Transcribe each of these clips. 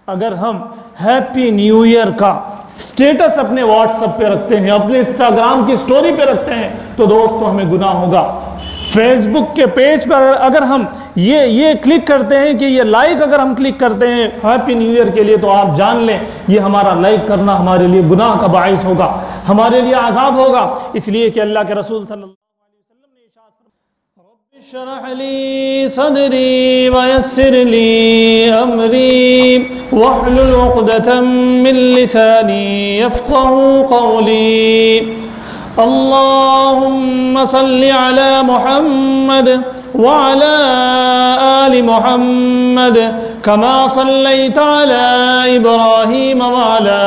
اگر ہم happy new year کا سٹیٹس اپنے واٹس ایپ پہ رکھتے ہیں، اپنے انسٹاگرام کی سٹوری پہ رکھتے ہیں تو دوستو ہمیں گناہ ہوگا۔ فیس بک کے پیج پر اگر ہم یہ کلک کرتے ہیں کہ یہ لائک اگر ہم کلک کرتے ہیں ہیپی نیو ایئر کے لیے، تو آپ جان لیں یہ ہمارا لائک کرنا ہمارے لیے گناہ کا باعث ہوگا، ہمارے لیے عذاب ہوگا، اس لیے کہ اللہ کے رسول صلی اللہ علیہ وسلم نے ارشاد فرمایا رب اشرح لی صدری ویسر لی امری واحلل عقدۃ من لسانی یفقهوا قولی اللهم صل على محمد وعلى آل محمد كما صليت على إبراهيم وعلى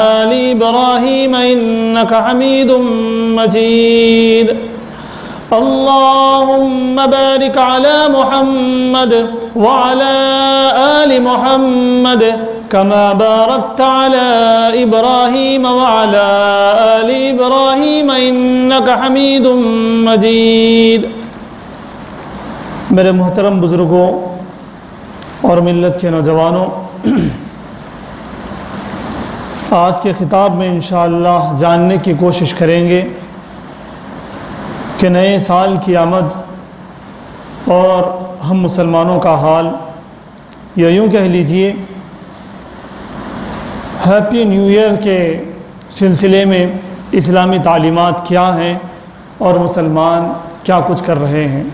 آل إبراهيم إنك حميد مجيد اللهم بارك على محمد وعلى آل محمد كما باركت على إبراهيم وعلى آل إبراهيم إنك حميد مجيد۔ میرے محترم بزرگوں اور ملت کے نوجوانوں، آج کے خطاب میں انشاءاللہ جاننے کی کوشش کریں گے کہ نئے سال کی آمد اور ہم مسلمانوں کا حال، یا یوں کہہ لیجئے ہیپی نیو ایئر کے سلسلے میں اسلامی تعلیمات کیا ہیں اور مسلمان کیا کچھ کر رہے ہیں۔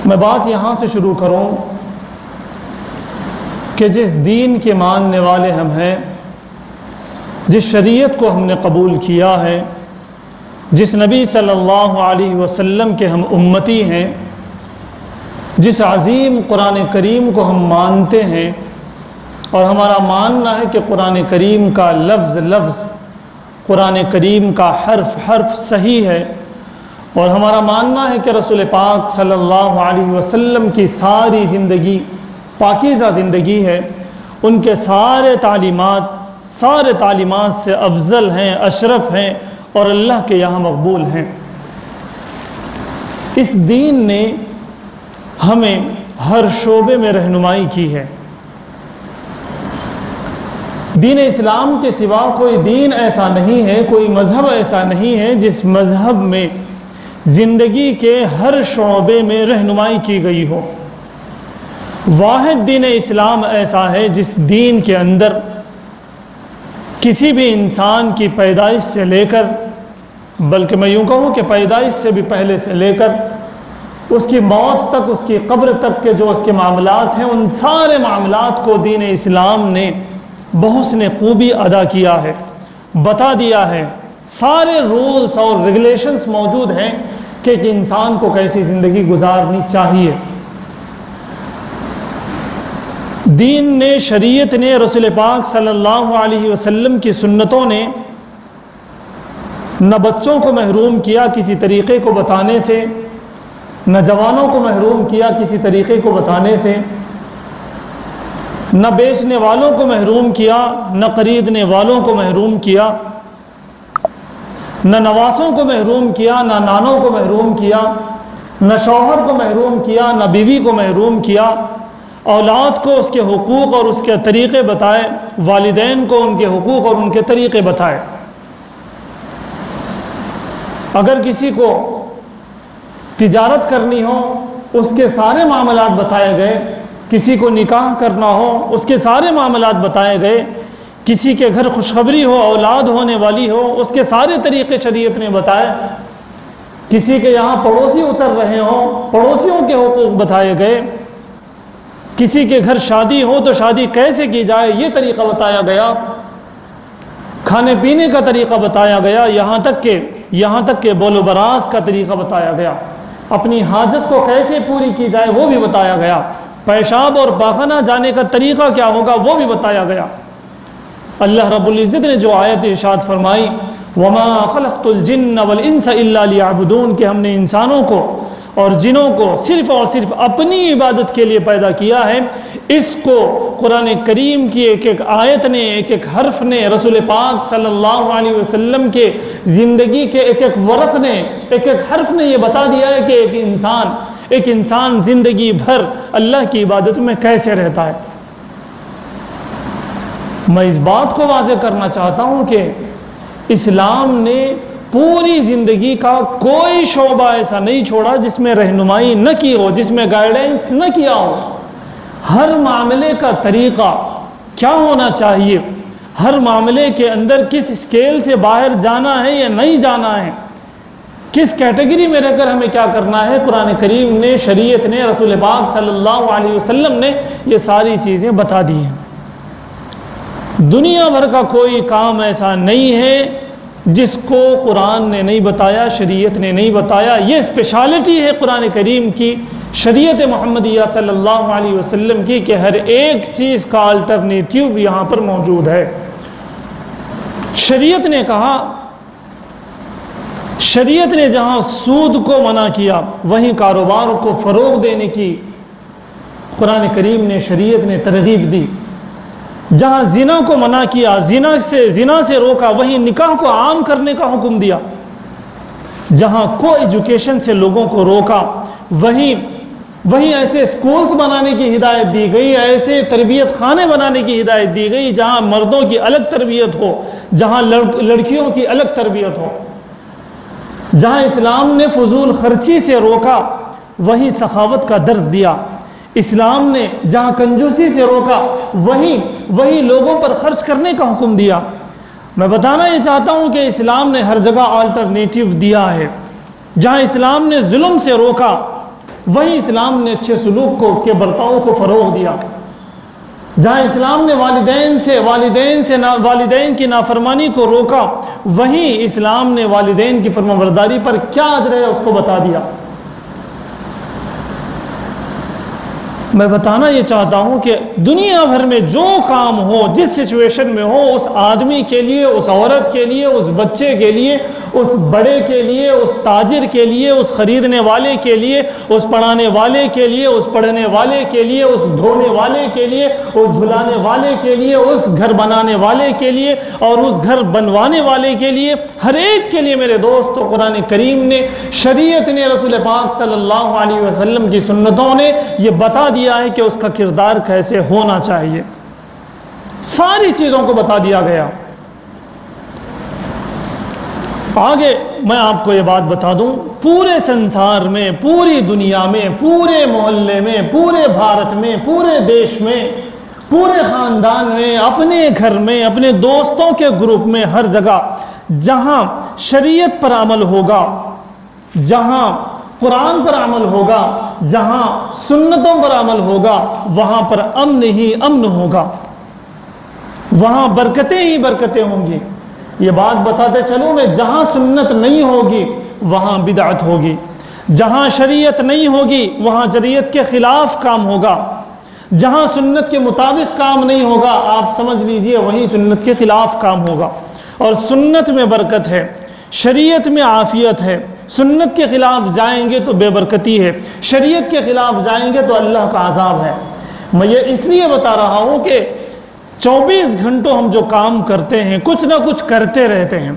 میں بات یہاں سے شروع کروں کہ جس دین کے ماننے والے ہم ہیں، جس شریعت کو ہم نے قبول کیا ہے، جس نبی صلی اللہ علیہ وسلم کے ہم امتی ہیں، جس عظیم قرآن کریم کو ہم مانتے ہیں، اور ہمارا ماننا ہے کہ قرآن کریم کا لفظ لفظ، قرآن کریم کا حرف حرف صحیح ہے، اور ہمارا ماننا ہے کہ رسول پاک صلی اللہ علیہ وسلم کی ساری زندگی پاکیزہ زندگی ہے، ان کے سارے تعلیمات سے افضل ہیں، اشرف ہیں اور اللہ کے یہاں مقبول ہیں۔ اس دین نے ہمیں ہر شعبے میں رہنمائی کی ہے۔ دین اسلام کے سوا کوئی دین ایسا نہیں ہے، کوئی مذہب ایسا نہیں ہے جس مذہب میں زندگی کے ہر شعبے میں رہنمائی کی گئی ہو۔ واحد دین اسلام ایسا ہے جس دین کے اندر کسی بھی انسان کی پیدائش سے لے کر، بلکہ میں یوں کہوں کہ پیدائش سے بھی پہلے سے لے کر اس کی موت تک، اس کی قبر تک کے جو اس کے معاملات ہیں، ان سارے معاملات کو دین اسلام نے بحسن خوبی ادا کیا ہے، بتا دیا ہے۔ سارے رولز اور ریگولیشنز موجود ہیں کہ ایک انسان کو کیسی زندگی گزارنی چاہیے۔ دین نے، شریعت نے، رسول پاک صلی اللہ علیہ وسلم کی سنتوں نے نہ بچوں کو محروم کیا کسی طریقے کو بتانے سے، نہ جوانوں کو محروم کیا کسی طریقے کو بتانے سے، نہ بیچنے والوں کو محروم کیا، نہ خریدنے والوں کو محروم کیا، نہ نواسوں کو محروم کیا، نہ نانوں کو محروم کیا، نہ شوہر کو محروم کیا، نہ بیوی کو محروم کیا۔ اولاد کو اس کے حقوق اور اس کے طریقے بتائے، والدین کو ان کے حقوق اور ان کے طریقے بتائے۔ اگر کسی کو تجارت کرنی ہو اس کے سارے معاملات بتائے گئے، کسی کو نکاح کرنا ہو اس کے سارے معاملات بتائے گئے، کسی کے گھر خوشخبری ہو، اولاد ہونے والی ہو، اس کے سارے طریقے شریعت نے بتائے۔ کسی کے یہاں پڑوسی اتر رہے ہوں، پڑوسیوں کے حقوق بتائے گئے۔ کسی کے گھر شادی ہو تو شادی کیسے کی جائے یہ طریقہ بتایا گیا، کھانے پینے کا طریقہ بتایا گیا، یہاں تک کہ بول و براز کا طریقہ بتایا گیا، اپنی حاجت کو کیسے پوری کی جائے وہ بھی بتایا گیا، پیشاب اور پاخانہ جانے کا طریقہ کیا ہوگا وہ بھی بتایا گیا۔ اللہ رب العزت نے جو آیت ارشاد فرمائی وَمَا خَلَقْتُ الْجِنَّ وَالْإِنسَ إِلَّا لِيَعْبُدُونَ، کہ ہم نے انسانوں کو اور جنوں کو صرف اور صرف اپنی عبادت کے لیے پیدا کیا ہے، اس کو قرآن کریم کی ایک ایک آیت نے، ایک ایک حرف نے، رسول پاک صلی اللہ علیہ وسلم کے زندگی کے ایک ایک ورق نے، ایک ایک حرف نے یہ بتا دیا ہے کہ ایک انسان ایک انسان زندگی بھر اللہ کی عبادت میں کیسے رہتا ہے؟ میں اس بات کو واضح کرنا چاہتا ہوں کہ اسلام نے پوری زندگی کا کوئی شعبہ ایسا نہیں چھوڑا جس میں رہنمائی نہ کی ہو، جس میں گائیڈنس نہ کیا ہو۔ ہر معاملے کا طریقہ کیا ہونا چاہیے، ہر معاملے کے اندر کس اسکیل سے باہر جانا ہے یا نہیں جانا ہے، کس کیٹیگری میں رہ کر ہمیں کیا کرنا ہے، قرآن کریم نے، شریعت نے، رسول پاک صلی اللہ علیہ وسلم نے یہ ساری چیزیں بتا دی ہیں۔ دنیا بھر کا کوئی کام ایسا نہیں ہے جس کو قرآن نے نہیں بتایا، شریعت نے نہیں بتایا۔ یہ اسپیشالٹی ہے قرآن کریم کی، شریعت محمدیہ صلی اللہ علیہ وسلم کی، کہ ہر ایک چیز کا الٹرنیٹیو یہاں پر موجود ہے۔ شریعت نے کہا، شریعت نے جہاں سود کو منع کیا وہیں کاروبار کو فروغ دینے کی قرآن کریم نے، شریعت نے ترغیب دی۔ جہاں زنا کو منع کیا، زنا سے روکا، وہیں نکاح کو عام کرنے کا حکم دیا۔ جہاں کو ایجوکیشن سے لوگوں کو روکا، وہیں ایسے سکولز بنانے کی ہدایت دی گئی، ایسے تربیت خانے بنانے کی ہدایت دی گئی جہاں مردوں کی الگ تربیت ہو، جہاں لڑکیوں کی الگ تربیت ہو۔ جہاں اسلام نے فضول خرچی سے روکا وہیں سخاوت کا درس دیا۔ اسلام نے جہاں کنجوسی سے روکا وہیں لوگوں پر خرچ کرنے کا حکم دیا۔ میں بتانا یہ چاہتا ہوں کہ اسلام نے ہر جگہ آلٹرنیٹیو دیا ہے۔ جہاں اسلام نے ظلم سے روکا وہیں اسلام نے اچھے سلوک کے برتاؤ کو فروغ دیا۔ جہاں اسلام نے والدین کی نافرمانی کو روکا وہیں اسلام نے والدین کی فرمانبرداری پر کیا اجر ہے اس کو بتا دیا۔ میں بتانا یہ چاہتا ہوں کہ دنیا بھر میں جو کام ہو، جس سچویشن میں ہو، اس آدمی کے لیے، اس عورت کے لیے، اس بچے کے لیے، اس بڑے کے لیے، اس تاجر کے لیے، اس خریدنے والے کے لیے، اس پڑھانے والے کے لیے، اس پڑھنے والے کے لیے، اس دھونے والے کے لیے، اس دھلانے والے کے لیے، اس گھر بنانے والے کے لیے اور اس گھر بنوانے والے کے لیے، ہر ایک کے لیے میرے دوستو قرآن کریم نے، شریعت نے، رسول پاک صلی اللہ علیہ وسلم کی سنتوں نے یہ بتا دیا ہے کہ اس کا کردار کیسے ہونا چاہیے۔ ساری چیزوں کو بتا دیا گیا۔ آگے میں آپ کو یہ بات بتا دوں، پورے سنسار میں، پوری دنیا میں، پورے محلے میں، پورے بھارت میں، پورے دیش میں، پورے خاندان میں، اپنے گھر میں، اپنے دوستوں کے گروپ میں، ہر جگہ جہاں شریعت پر عمل ہوگا، جہاں قرآن پر عمل ہوگا، جہاں سنتوں پر عمل ہوگا، وہاں پر امن ہی امن ہوگا، وہاں برکتیں ہی برکتیں ہوں گی۔ یہ بات بتاتے چلوں میں، جہاں سنت نہیں ہوگی وہاں بدعت ہوگی، جہاں شریعت نہیں ہوگی وہاں شریعت کے خلاف کام ہوگا، جہاں سنت کے مطابق کام نہیں ہوگا آپ سمجھ لیجئے وہیں سنت کے خلاف کام ہوگا۔ اور سنت میں برکت ہے، شریعت میں عافیت ہے۔ سنت کے خلاف جائیں گے تو بے برکتی ہے، شریعت کے خلاف جائیں گے تو اللہ کا عذاب ہے۔ میں یہ اس لیے بتا رہا ہوں کہ 24 گھنٹوں ہم جو کام کرتے ہیں، کچھ نہ کچھ کرتے رہتے ہیں،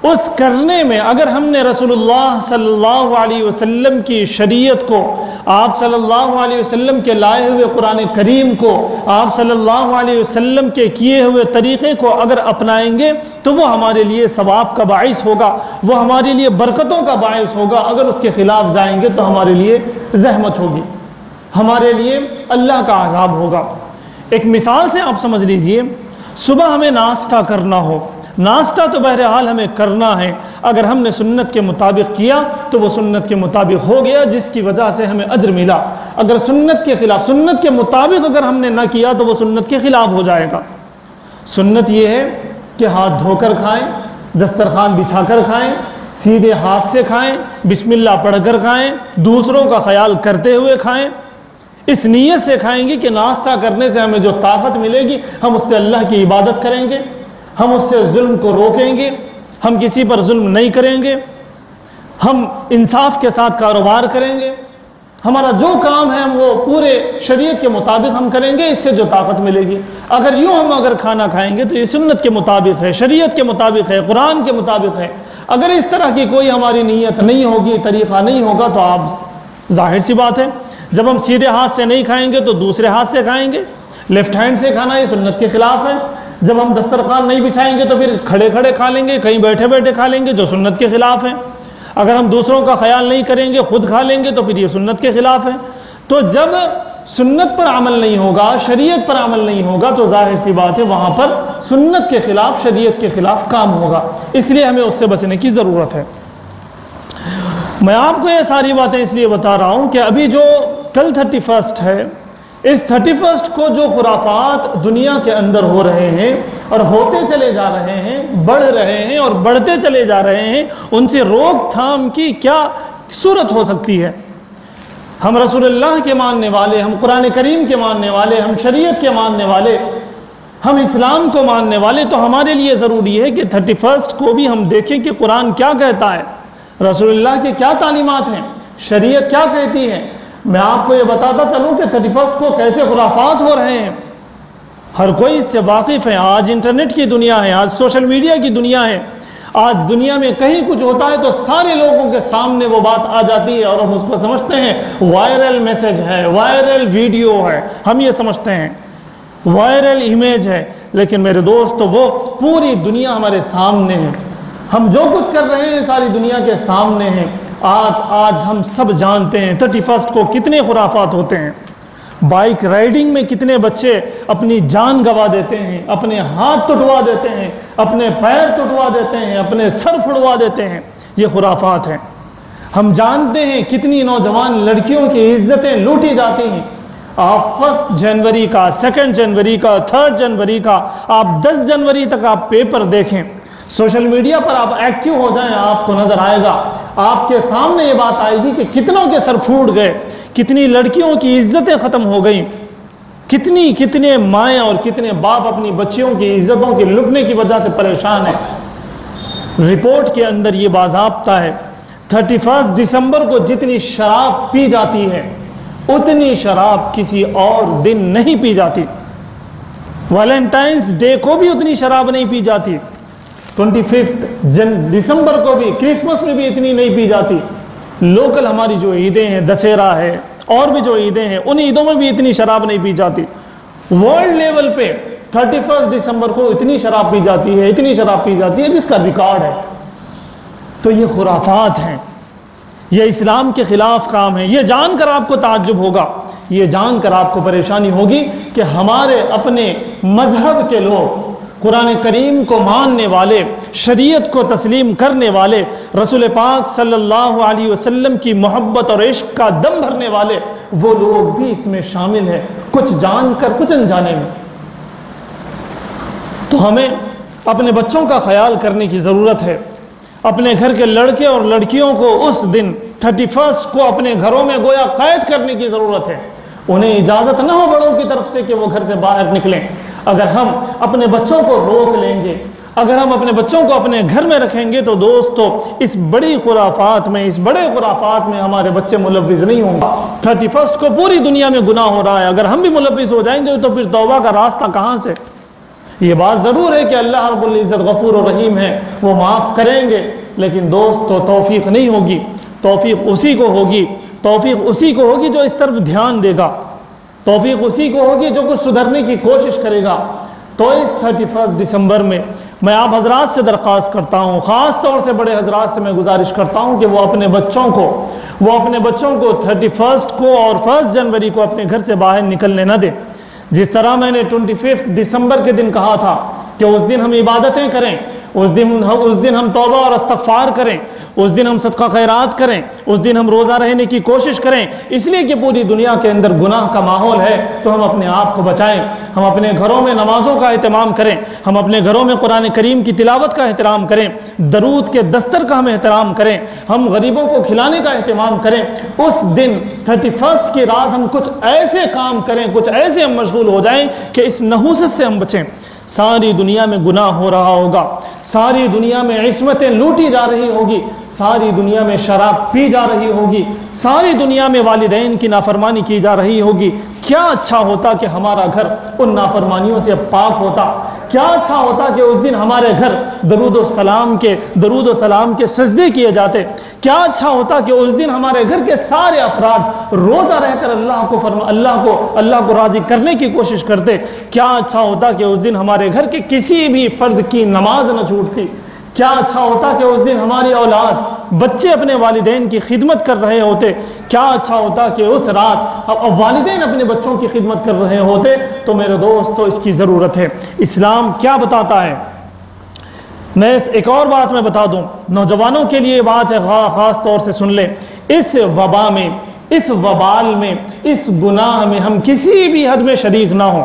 اس کرنے میں اگر ہم نے رسول اللہ صلی اللہ علیہ وسلم کی شریعت کو، آپ صلی اللہ علیہ وسلم کے لائے ہوئے قرآن کریم کو، آپ صلی اللہ علیہ وسلم کے کیے ہوئے طریقے کو اگر اپنائیں گے تو وہ ہمارے لیے ثواب کا باعث ہوگا، وہ ہمارے لیے برکتوں کا باعث ہوگا۔ اگر اس کے خلاف جائیں گے تو ہمارے لیے زحمت ہوگی، ہمارے لیے اللہ کا عذاب ہوگا۔ ایک مثال سے آپ سمجھ لیجئے، صبح ہمیں ناشتہ کرنا ہو، ناشتہ تو بہرحال ہمیں کرنا ہے، اگر ہم نے سنت کے مطابق کیا تو وہ سنت کے مطابق ہو گیا، جس کی وجہ سے ہمیں اجر ملا۔ اگر سنت کے خلاف، سنت کے مطابق اگر ہم نے نہ کیا تو وہ سنت کے خلاف ہو جائے گا۔ سنت یہ ہے کہ ہاتھ دھو کر کھائیں، دسترخوان بچھا کر کھائیں، سیدھے ہاتھ سے کھائیں، بسم اللہ پڑھ کر کھائیں، دوسروں کا خیال کرتے ہوئے کھائیں، اس نیت سے کھائیں گے کہ ناشتہ کرنے سے ہمیں جو طاقت ملے گی ہم اس سے اللہ کی عبادت کریں گے، ہم اس سے ظلم کو روکیں گے، ہم کسی پر ظلم نہیں کریں گے، ہم انصاف کے ساتھ کاروبار کریں گے، ہمارا جو کام ہے ہم وہ پورے شریعت کے مطابق ہم کریں گے، اس سے جو طاقت ملے گی۔ اگر یوں ہم اگر کھانا کھائیں گے تو یہ سنت کے مطابق ہے، شریعت کے مطابق ہے، قرآن کے مطابق ہے۔ اگر اس طرح کی کوئی ہماری نیت نہیں ہوگی، طریقہ نہیں ہوگا تو آپ ظاہر سی بات ہے، جب ہم سیدھے ہاتھ سے نہیں کھائیں گے تو دوسرے ہاتھ سے کھائیں گے، لیفٹ ہینڈ سے کھانا یہ سنت کے خلاف ہے۔ جب ہم دسترخوان نہیں بچھائیں گے تو پھر کھڑے کھڑے کھا لیں گے، کہیں بیٹھے بیٹھے کھا لیں گے، جو سنت کے خلاف ہے۔ اگر ہم دوسروں کا خیال نہیں کریں گے، خود کھا لیں گے تو پھر یہ سنت کے خلاف ہے۔ تو جب سنت پر عمل نہیں ہوگا، شریعت پر عمل نہیں ہوگا، تو ظاہر سی بات ہے وہاں پر سنت کے خلاف، شریعت کے خلاف کام ہوگا، اس لیے ہمیں اس سے بچنے کی ضرورت ہے۔ میں آپ کو یہ ساری باتیں اس لیے بتا رہا ہوں کہ ابھی جو کل 31 ہے، اس 31 کو جو خرافات دنیا کے اندر ہو رہے ہیں اور ہوتے چلے جا رہے ہیں، بڑھ رہے ہیں اور بڑھتے چلے جا رہے ہیں، ان سے روک تھام کی کیا صورت ہو سکتی ہے؟ ہم رسول اللہ کے ماننے والے، ہم قرآن کریم کے ماننے والے، ہم شریعت کے ماننے والے، ہم اسلام کو ماننے والے، تو ہمارے لیے ضروری ہے کہ 31 کو بھی ہم دیکھیں کہ قرآن کیا کہتا ہے، رسول اللہ کے کیا تعلیمات ہیں، شریعت کیا کہتی ہے۔ میں آپ کو یہ بتاتا چلوں کہ 31 کو کیسے خرافات ہو رہے ہیں، ہر کوئی اس سے واقف ہے۔ آج انٹرنیٹ کی دنیا ہے، آج سوشل میڈیا کی دنیا ہے، آج دنیا میں کہیں کچھ ہوتا ہے تو سارے لوگوں کے سامنے وہ بات آ جاتی ہے اور ہم اس کو سمجھتے ہیں وائرل میسج ہے، وائرل ویڈیو ہے، ہم یہ سمجھتے ہیں وائرل امیج ہے، لیکن میرے دوست وہ پوری دنیا ہمارے سامنے ہے، ہم جو کچھ کر رہے ہیں ساری دنیا کے سامنے ہیں۔ آج ہم سب جانتے ہیں 31 کو کتنے خرافات ہوتے ہیں، بائک رائڈنگ میں کتنے بچے اپنی جان گوا دیتے ہیں، اپنے ہاتھ ٹوٹوا دیتے ہیں، اپنے پیر ٹوٹوا دیتے ہیں، اپنے سر پھڑوا دیتے ہیں، یہ خرافات ہیں۔ ہم جانتے ہیں کتنی نوجوان لڑکیوں کی عزتیں لوٹی جاتی ہیں۔ آپ 1 جنوری کا، 2 جنوری کا، 3 جنوری کا، آپ 10 جنوری تک آپ پیپر دیکھیں، سوشل میڈیا پر آپ ایکٹیو ہو جائیں، آپ کو نظر آئے گا، آپ کے سامنے یہ بات آئے گی کہ کتنوں کے سر پھوٹ گئے، کتنی لڑکیوں کی عزتیں ختم ہو گئیں، کتنے مائیں اور کتنے باپ اپنی بچیوں کی عزتوں کے لٹنے کی وجہ سے پریشان ہیں۔ رپورٹ کے اندر یہ باضابطہ ہے 31 دسمبر کو جتنی شراب پی جاتی ہے اتنی شراب کسی اور دن نہیں پی جاتی، ویلنٹائنس ڈے کو بھی اتنی شراب نہیں پی جاتی، 25 دسمبر کو بھی، کرسمس میں بھی اتنی نہیں پی جاتی۔ لوکل ہماری جو عیدیں ہیں، دسہرہ ہے اور بھی جو عیدیں ہیں، ان عیدوں میں بھی اتنی شراب نہیں پی جاتی۔ ورلڈ لیول پہ 31 دسمبر کو اتنی شراب پی جاتی ہے، اتنی شراب پی جاتی ہے جس کا ریکارڈ ہے۔ تو یہ خرافات ہیں، یہ اسلام کے خلاف کام ہے۔ یہ جان کر آپ کو تعجب ہوگا، یہ جان کر آپ کو پریشانی ہوگی کہ ہمارے اپنے مذہب کے لوگ، قرآن کریم کو ماننے والے، شریعت کو تسلیم کرنے والے، رسول پاک صلی اللہ علیہ وسلم کی محبت اور عشق کا دم بھرنے والے، وہ لوگ بھی اس میں شامل ہیں، کچھ جان کر کچھ انجانے میں۔ تو ہمیں اپنے بچوں کا خیال کرنے کی ضرورت ہے، اپنے گھر کے لڑکے اور لڑکیوں کو اس دن 31 کو اپنے گھروں میں گویا قید کرنے کی ضرورت ہے۔ انہیں اجازت نہ ہو بڑوں کی طرف سے کہ وہ گھر سے باہر نکلیں۔ اگر ہم اپنے بچوں کو روک لیں گے، اگر ہم اپنے بچوں کو اپنے گھر میں رکھیں گے، تو دوستو اس بڑی خرافات میں، اس بڑے خرافات میں ہمارے بچے ملوث نہیں ہوں گے۔ 31 کو پوری دنیا میں گناہ ہو رہا ہے، اگر ہم بھی ملوث ہو جائیں گے تو پھر توبہ کا راستہ کہاں سے؟ یہ بات ضرور ہے کہ اللہ رب العزت غفور و رحیم ہے، وہ معاف کریں گے، لیکن دوستو توفیق نہیں ہوگی، توفیق اسی کو ہوگی، توفیق اسی کو ہوگی جو اس طرف دھیان دے گا، توفیق اسی کو ہوگی جو کچھ سدھرنے کی کوشش کرے گا۔ تو اس 31 دسمبر میں آپ حضرات سے درخواست کرتا ہوں، خاص طور سے بڑے حضرات سے میں گزارش کرتا ہوں کہ وہ اپنے بچوں کو 31 کو اور 1 جنوری کو اپنے گھر سے باہر نکلنے نہ دیں۔ جس طرح میں نے 25 دسمبر کے دن کہا تھا کہ اس دن ہم عبادتیں کریں، اس دن ہم توبہ اور استغفار کریں، اس دن ہم صدقہ خیرات کریں، اس دن ہم روزہ رہنے کی کوشش کریں، اس لیے کہ پوری دنیا کے اندر گناہ کا ماحول ہے، تو ہم اپنے آپ کو بچائیں، ہم اپنے گھروں میں نمازوں کا اہتمام کریں، ہم اپنے گھروں میں قرآن کریم کی تلاوت کا احترام کریں، درود کے دستر کا ہم احترام کریں، ہم غریبوں کو کھلانے کا اہتمام کریں۔ اس دن 31 کی رات ہم کچھ ایسے کام کریں، کچھ ایسے ہم مشغول ہو جائیں کہ اس نحوست سے ہم بچیں۔ ساری دنیا میں گناہ ہو رہا ہوگا، ساری دنیا میں عصمتیں لوٹی جا رہی ہوگی، ساری دنیا میں شراب پی جا رہی ہوگی، ساری دنیا میں والدین کی نافرمانی کی جا رہی ہوگی۔ کیا اچھا ہوتا کہ ہمارا گھر ان نافرمانیوں سے پاک ہوتا، کیا اچھا ہوتا کہ اس دن ہمارے گھر درود و سلام کے سجدے کیے جاتے، کیا اچھا ہوتا کہ اس دن ہمارے گھر کے سارے افراد روزہ رہ کر اللہ کو راضی کرنے کی کوشش کرتے، کیا اچھا ہوتا کہ اس دن ہمارے گھر کے کسی بھی فرد کی نماز نہ چھوٹتی، کیا اچھا ہوتا کہ اس دن ہماری اولاد بچے اپنے والدین کی خدمت کر رہے ہوتے، کیا اچھا ہوتا کہ اس رات والدین اپنے بچوں کی خدمت کر رہے ہوتے۔ تو میرے دوستو اس کی ضرورت ہے۔ اسلام کیا بتاتا ہے؟ میں ایک اور بات میں بتا دوں، نوجوانوں کے لیے بات ہے، خاص طور سے سن لیں، اس وبا میں، اس وبال میں، اس گناہ میں ہم کسی بھی حد میں شریک نہ ہوں۔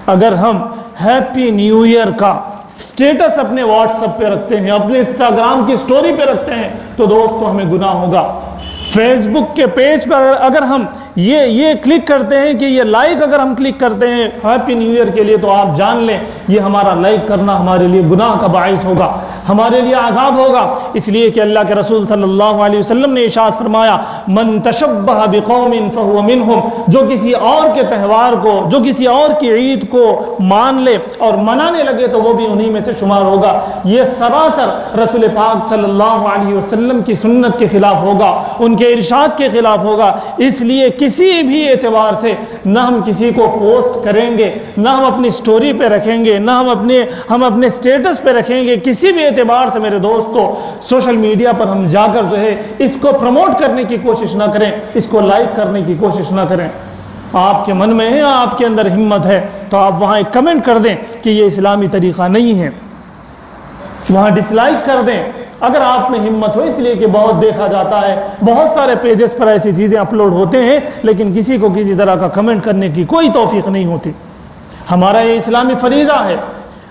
اگر ہم ہیپی نیو ایئر کا سٹیٹس اپنے واٹس ایپ پہ رکھتے ہیں، اپنے انسٹاگرام کی سٹوری پہ رکھتے ہیں، تو دوستو ہمیں گناہ ہوگا۔ فیس بک کے پیج پر اگر ہم یہ کلک کرتے ہیں کہ یہ لائک اگر ہم کلک کرتے ہیں ہیپی نیو ایئر کے لیے، تو آپ جان لیں یہ ہمارا لائک کرنا ہمارے لیے گناہ کا باعث ہوگا، ہمارے لیے عذاب ہوگا۔ اس لیے کہ اللہ کے رسول صلی اللہ علیہ وسلم نے ارشاد فرمایا، من تشبہ بقوم فہو منہم، جو کسی اور کے تہوار کو، جو کسی اور کی عید کو مان لے اور منانے لگے تو وہ بھی انہی میں سے شمار ہوگا۔ یہ سراسر رسول پاک صلی اللہ علیہ وسلم کی سنت کے خلاف ہوگا، ان کے ارشاد کے خلاف ہوگا۔ اس لیے کسی بھی اعتبار سے نہ ہم کسی کو پوسٹ کریں گے، نہ ہم اپنی سٹوری پہ رکھیں گے، نہ ہم اپنے سٹیٹس پہ رکھیں گے، کسی بھی اعتبار سے میرے دوستو سوشل میڈیا پر ہم جا کر جو ہے اس کو پروموٹ کرنے کی کوشش نہ کریں، اس کو لائک کرنے کی کوشش نہ کریں۔ آپ کے من میں ہے، آپ کے اندر ہمت ہے تو آپ وہاں ایک کمنٹ کر دیں کہ یہ اسلامی طریقہ نہیں ہے، وہاں ڈس لائک کر دیں اگر آپ میں ہمت ہو۔ اس لیے کہ بہت دیکھا جاتا ہے، بہت سارے پیجز پر ایسی چیزیں اپلوڈ ہوتے ہیں لیکن کسی کو کسی طرح کا کمنٹ کرنے کی کوئی توفیق نہیں ہوتی۔ ہمارا یہ اسلامی فریضہ ہے،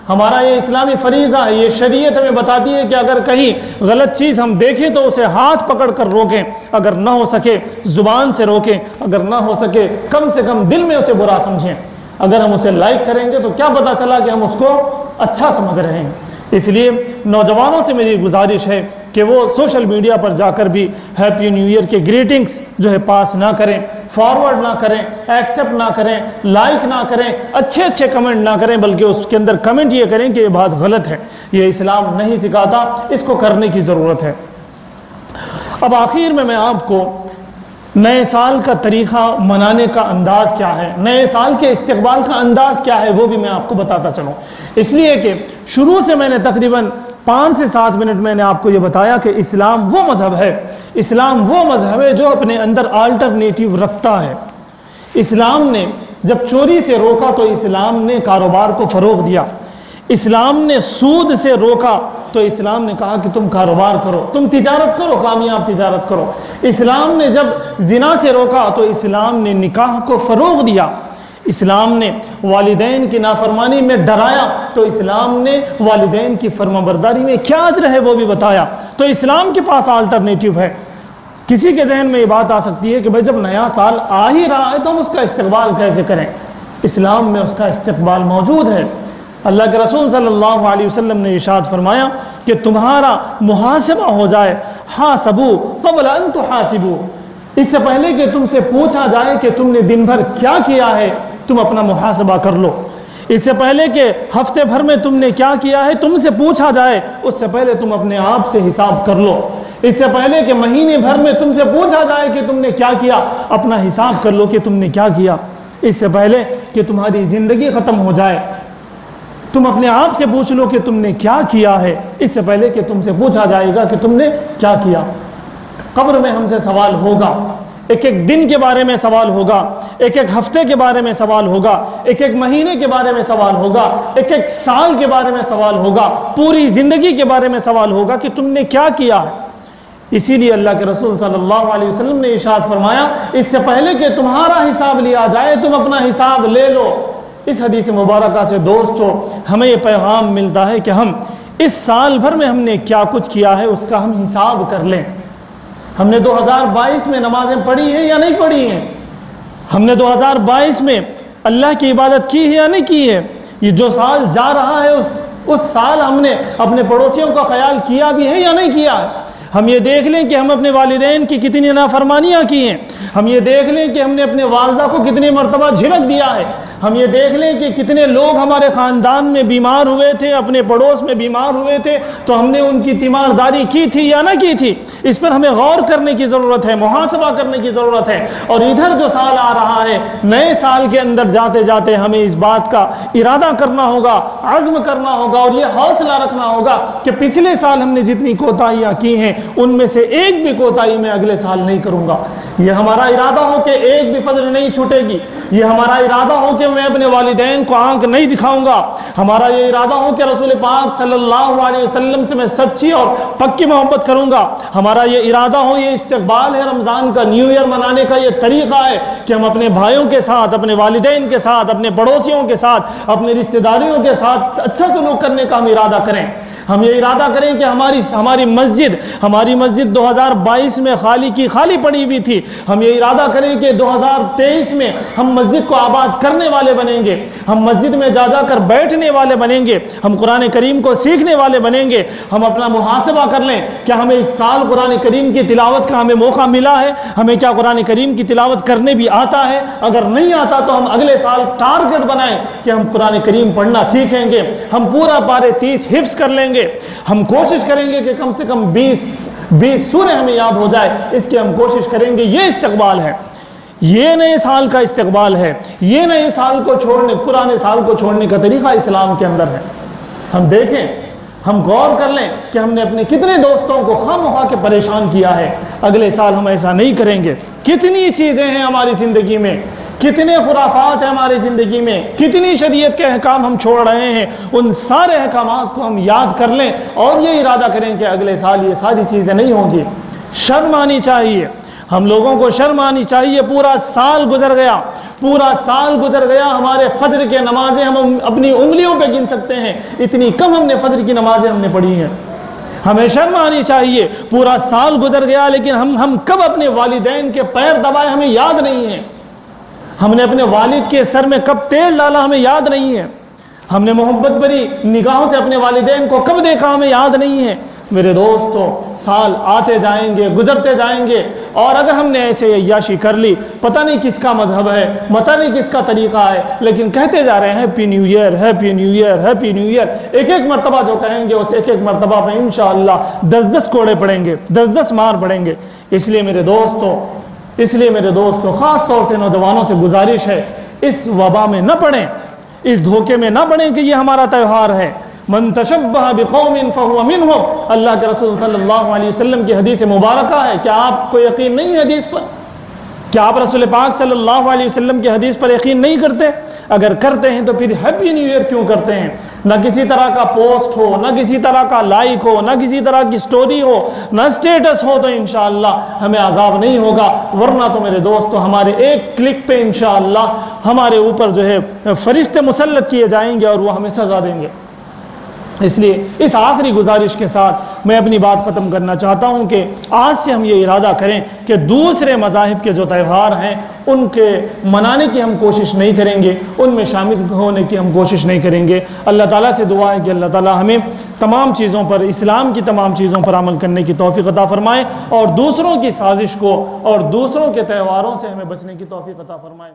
ہمارا یہ اسلامی فریضہ ہے، یہ شریعت ہمیں بتاتی ہے کہ اگر کہیں غلط چیز ہم دیکھیں تو اسے ہاتھ پکڑ کر روکیں، اگر نہ ہو سکے زبان سے روکیں، اگر نہ ہو سکے کم سے کم دل میں اسے برا سمجھیں۔ اگر ہم اسے لائک کریں گے تو کیا پتہ چلا کہ ہم اس کو اچھا سمجھ رہے ہیں۔ اس لیے نوجوانوں سے میری گزارش ہے کہ وہ سوشل میڈیا پر جا کر بھی ہیپی نیو ایئر کے گریٹنگز جو ہے پاس نہ کریں، فارورڈ نہ کریں، ایکسیپٹ نہ کریں، لائک نہ کریں، اچھے کمنٹ نہ کریں، بلکہ اس کے اندر کمنٹ یہ کریں کہ یہ بات غلط ہے، یہ اسلام نہیں سکھاتا، اس کو کرنے کی ضرورت ہے۔ اب آخر میں آپ کو نئے سال کا طریقہ منانے کا انداز کیا ہے، نئے سال کے استقبال کا انداز کیا ہے، وہ بھی میں آپ کو بتاتا چلوں۔ اس لیے کہ شروع سے میں نے تقریباً 5 سے 7 منٹ میں نے آپ کو یہ بتایا کہ اسلام وہ مذہب ہے، اسلام وہ مذہب ہے جو اپنے اندر آلٹرنیٹیو رکھتا ہے۔ اسلام نے جب چوری سے روکا تو اسلام نے کاروبار کو فروغ دیا، اسلام نے سود سے روکا تو اسلام نے کہا کہ تم کاروبار کرو، تم تجارت کرو، کامیاب تجارت کرو۔ اسلام نے جب زنا سے روکا تو اسلام نے نکاح کو فروغ دیا، اسلام نے والدین کی نافرمانی میں ڈرایا تو اسلام نے والدین کی فرمانبرداری میں کیا اجر ہے وہ بھی بتایا۔ تو اسلام کے پاس آلٹرنیٹیو ہے۔ کسی کے ذہن میں یہ بات آ سکتی ہے کہ بھائی جب نیا سال آ ہی رہا ہے تو ہم اس کا استقبال کیسے کریں؟ اسلام میں اس کا استقبال موجود ہے۔ اللہ کے رسول صلی اللہ علیہ وسلم نے ارشاد فرمایا کہ تمہارا محاسبہ ہو جائے، حاسبو قبل ان تحاسبو، اس سے پہلے کہ تم سے پوچھا جائے کہ تم نے دن بھر کیا کیا ہے تم اپنا محاسبہ کر لو۔ اس سے پہلے کہ ہفتے بھر میں تم نے کیا کیا ہے تم سے پوچھا جائے، اس سے پہلے تم اپنے آپ سے حساب کر لو۔ اس سے پہلے کہ مہینے بھر میں تم سے پوچھا جائے کہ تم نے کیا کیا، اپنا حساب کر لو کہ تم نے کیا کیا۔ اس سے پہلے کہ تمہاری زندگی ختم ہو جائے تم اپنے آپ سے پوچھ لو کہ تم نے کیا کیا ہے، اس سے پہلے کہ تم سے پوچھا جائے گا کہ تم نے کیا کیا۔ قبر میں ہم سے سوال ہوگا، ایک ایک دن کے بارے میں سوال ہوگا، ایک ایک ہفتے کے بارے میں سوال ہوگا، ایک ایک مہینے کے بارے میں سوال ہوگا، ایک ایک سال کے بارے میں سوال ہوگا، پوری زندگی کے بارے میں سوال ہوگا کہ تم نے کیا کیا ہے۔ اسی لیے اللہ کے رسول صلی اللہ علیہ وسلم نے ارشاد فرمایا اس سے پہلے کہ تمہارا حساب لیا جائے تم اپنا حساب لے لو۔ اس حدیث مبارکہ سے دوستو ہمیں یہ پیغام ملتا ہے کہ ہم اس سال بھر میں ہم نے کیا کچھ کیا ہے اس کا ہم حساب کر لیں۔ ہم نے 2022 میں نمازیں پڑھی ہیں یا نہیں پڑھی ہیں؟ ہم نے 2022 میں اللہ کی عبادت کی ہے یا نہیں کی ہے؟ یہ جو سال جا رہا ہے اس سال ہم نے اپنے پڑوسیوں کا خیال کیا بھی ہے یا نہیں کیا ہے؟ ہم یہ دیکھ لیں کہ ہم اپنے والدین کی کتنی نافرمانیاں کی ہیں، ہم یہ دیکھ لیں کہ ہم نے اپنے والدہ کو کتنی مرتبہ جھڑک دیا ہے، ہم یہ دیکھ لیں کہ کتنے لوگ ہمارے خاندان میں بیمار ہوئے تھے، اپنے پڑوس میں بیمار ہوئے تھے، تو ہم نے ان کی تیمارداری کی تھی یا نہ کی تھی؟ اس پر ہمیں غور کرنے کی ضرورت ہے، محاسبہ کرنے کی ضرورت ہے۔ اور ادھر جو سال آ رہا ہے، نئے سال کے اندر جاتے جاتے ہمیں اس بات کا ارادہ کرنا ہوگا، عزم کرنا ہوگا اور یہ حوصلہ رکھنا ہوگا کہ پچھلے سال ہم نے جتنی کوتاہیاں کی ہیں ان میں سے ایک بھی کوتاہی میں اگلے سال نہیں کروں گا۔ یہ ہمارا ارادہ ہو کہ ایک بھی فجر نہیں چھوٹے گی، یہ ہمارا ارادہ ہو کہ میں اپنے والدین کو آنکھ نہیں دکھاؤں گا، ہمارا یہ ارادہ ہو کہ رسول پاک صلی اللہ علیہ وسلم سے میں سچی اور پکی محبت کروں گا، ہمارا یہ ارادہ ہو، یہ استقبال ہے رمضان کا، نیو ایئر منانے کا یہ طریقہ ہے کہ ہم اپنے بھائیوں کے ساتھ، اپنے والدین کے ساتھ، اپنے پڑوسیوں کے ساتھ، اپنے رشتہ داریوں کے ساتھ اچھا سلوک کرنے کا ہم ارادہ کریں۔ ہم یہ ارادہ کریں کہ ہماری مسجد 2022 میں خالی کی خالی پڑی ہوئی تھی، ہم یہ ارادہ کریں کہ 2023 میں ہم مسجد کو آباد کرنے والے بنیں گے، ہم مسجد میں جا کر بیٹھنے والے بنیں گے، ہم قرآن کریم کو سیکھنے والے بنیں گے۔ ہم اپنا محاسبہ کر لیں کہ ہمیں اس سال قرآن کریم کی تلاوت کا ہمیں موقع ملا ہے، ہمیں کیا قرآن کریم کی تلاوت کرنے بھی آتا ہے؟ اگر نہیں آتا تو ہم اگلے سال ٹارگٹ بنائیں کہ ہم قرآن کریم پڑھنا سیکھیں گے، ہم پورا پارے 30 حفظ کر لیں گے، ہم کوشش کریں گے کہ کم سے کم 20 سورہ ہمیں یاد ہو جائے، اس کی ہم کوشش کریں گے۔ یہ استقبال ہے، یہ نئے سال کا استقبال ہے، یہ نئے سال کو چھوڑنے، پرانے سال کو چھوڑنے کا طریقہ اسلام کے اندر ہے۔ ہم دیکھیں، ہم غور کر لیں کہ ہم نے اپنے کتنے دوستوں کو خواہ مخواہ کے پریشان کیا ہے۔ اگلے سال ہم ایسا نہیں کریں گے۔ کتنی چیزیں ہیں ہماری زندگی میں، کتنے خرافات ہیں ہماری زندگی میں، کتنی شریعت کے احکام ہم چھوڑ رہے ہیں، ان سارے احکامات کو ہم یاد کر لیں اور یہ ارادہ کریں کہ اگلے سال یہ ساری چیزیں نہیں ہوں گی۔ شرم آنی چاہیے، ہم لوگوں کو شرم آنی چاہیے۔ پورا سال گزر گیا، ہمارے فجر کے نمازیں ہم اپنی انگلیوں پہ گن سکتے ہیں، اتنی کم ہم نے فجر کی نمازیں ہم نے پڑھی ہیں۔ ہمیں شرم آنی چاہیے، پورا سال گزر گیا لیکن ہم کب اپنے والدین کے پیر دبائے ہمیں یاد نہیں ہے، ہم نے اپنے والد کے سر میں کب تیل ڈالا ہمیں یاد نہیں ہے، ہم نے محبت بھری نگاہوں سے اپنے والدین کو کب دیکھا ہمیں یاد نہیں ہے۔ میرے دوستو، سال آتے جائیں گے، گزرتے جائیں گے، اور اگر ہم نے ایسے عیاشی کر لی، پتہ نہیں کس کا مذہب ہے، پتہ نہیں کس کا طریقہ ہے، لیکن کہتے جا رہے ہیں happy new year, happy new year, happy new year. ایک مرتبہ جو کہیں گے اس ایک مرتبہ پہ انشاءاللہ 10 کوڑے پڑیں گے، 10 مار پڑیں گے۔ اس لیے میرے دوستو خاص طور سے نوجوانوں سے گزارش ہے، اس وبا میں نہ پڑیں، اس دھوکے میں نہ پڑیں کہ یہ ہمارا تہوار ہے۔ من تشبہ بقوم فہو منہم، اللہ کے رسول صلی اللہ علیہ وسلم کی حدیث مبارکہ ہے۔ کیا آپ کو یقین نہیں ہے حدیث پر؟ کیا آپ رسول پاک صلی اللہ علیہ وسلم کی حدیث پر یقین نہیں کرتے؟ اگر کرتے ہیں تو پھر ہیپی نیو ایئر کیوں کرتے ہیں؟ نہ کسی طرح کا پوسٹ ہو، نہ کسی طرح کا لائک ہو، نہ کسی طرح کی سٹوری ہو، نہ سٹیٹس ہو، تو انشاءاللہ ہمیں عذاب نہیں ہوگا۔ ورنہ تو میرے دوستو ہمارے ایک کلک پہ انشاءاللہ ہمارے اوپر جو ہے فرشتے مسلط کیے جائیں گے اور وہ ہمیں سزا دیں گے۔ اس لیے اس آخری گزارش کے ساتھ میں اپنی بات ختم کرنا چاہتا ہوں کہ آج سے ہم یہ ارادہ کریں کہ دوسرے مذاہب کے جو تہوار ہیں ان کے منانے کی ہم کوشش نہیں کریں گے، ان میں شامل ہونے کی ہم کوشش نہیں کریں گے۔ اللہ تعالیٰ سے دعا ہے کہ اللہ تعالیٰ ہمیں تمام چیزوں پر، اسلام کی تمام چیزوں پر عمل کرنے کی توفیق عطا فرمائے اور دوسروں کی سازش کو اور دوسروں کے تہواروں سے ہمیں بچنے کی توفیق عطا فرمائے۔